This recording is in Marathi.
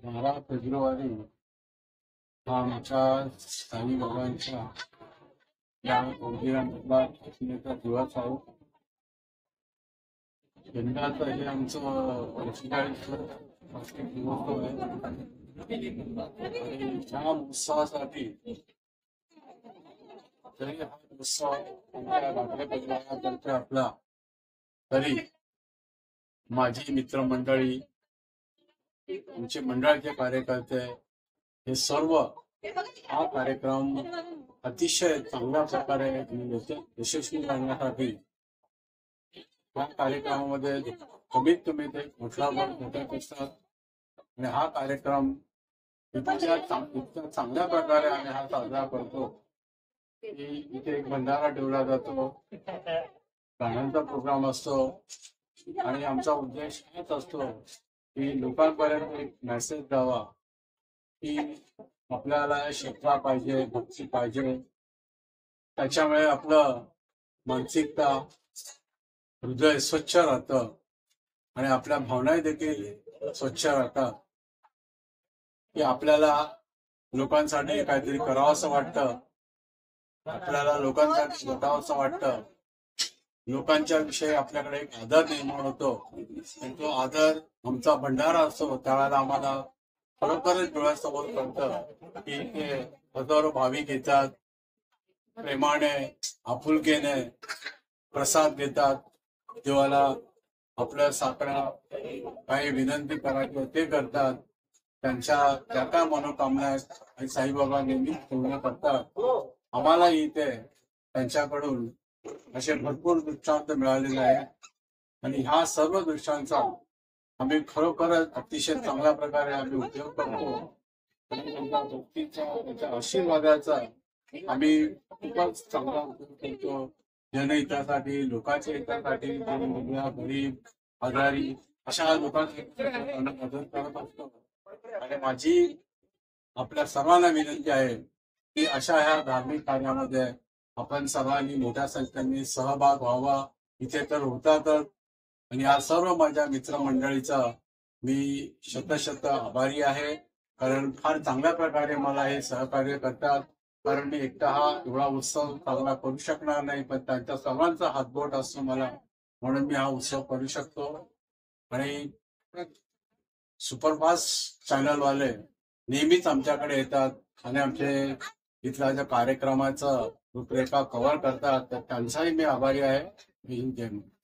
12 फेब्रुवारी हा आमच्या साई बाबांच्या या मंदिरामधला असण्याचा दिवस आहे. यंदाचं हे आमचं 45 दिवस आहे. आणि ह्या उत्सवासाठी जरी हा उत्सव आमच्या लागल्या परिवारातर्फे आपला, तरी माझी मित्रमंडळी, आमचे मंडळाचे कार्यकर्ते हे सर्व हा कार्यक्रम अतिशय चांगल्या प्रकारे यशस्वी करण्यासाठी या कार्यक्रमामध्ये कमीत कमी ते कुठलाभर घटक असतात. आणि हा कार्यक्रम इतक्या चांगल्या प्रकारे आम्ही हा साजरा करतो की इथे एक भंडारा ठेवला जातो, गाण्यांचा प्रोग्राम असतो. आणि आमचा उद्देश हाच असतो की लोकांपर्यंत एक मेसेज द्यावा की आपल्याला श्रद्धा पाहिजे, भक्ती पाहिजे. त्याच्यामुळे आपलं मानसिकता, हृदय स्वच्छ राहतं आणि आपल्या भावना देखील स्वच्छ राहतात. की आपल्याला लोकांसाठी काहीतरी करावं असं वाटतं, आपल्याला लोकांसाठी स्वतःवंसं वाटतं, लोकांच्या विषयी आपल्याकडे एक आदर निर्माण होतो. आणि तो आदर आमचा भंडारा असतो. त्यावेळेला आम्हाला खरोखरच डोळ्यासमोर कळतं की ते हजारो भाविक येतात, प्रेमाने, आपुलकीने प्रसाद देतात, देवाला आपल्या साकडा काही विनंती करायची ते करतात. त्यांच्या त्या काय मनोकामना आहेत साईबाबा नेहमी पूर्ण करतात. आम्हालाही इथे त्यांच्याकडून असे भरपूर दृष्टांत मिळालेले आहेत. आणि ह्या सर्व दृष्टांचा आम्ही खरोखरच अतिशय चांगल्या प्रकारे आम्ही उपयोग करतो. आणि त्यांच्या भक्तीचा, त्यांच्या आशीर्वादाचा आम्ही खूपच चांगला उपयोग करतो. जनहितासाठी, लोकांच्या हितासाठी, गरीब, आजारी अशा लोकांसाठी मदत करत असतो. आणि माझी आपल्या सर्वांना विनंती आहे की अशा ह्या धार्मिक कार्यामध्ये आपण सर्वांनी मोठ्या संख्येने सहभाग व्हावा. इथे तर होतातच. आणि या सर्व माझ्या मित्रमंडळीचा मी शतशत आभारी आहे, कारण फार चांगल्या प्रकारे मला हे सहकार्य करतात. कारण मी एकटा हा एवढा उत्सव साजरा करू शकणार नाही, पण त्यांच्या सर्वांचा हातबोट असतो मला, म्हणून मी हा उत्सव करू शकतो. आणि सुपरफास्ट चॅनलवाले नेहमीच आमच्याकडे येतात आणि आमचे इथल्या ज्या कार्यक्रमाचा रूपरेखा कव्हर करतात, तर त्यांचाही मी आभारी आहे. जय हिंद, जय महाराष्ट्र.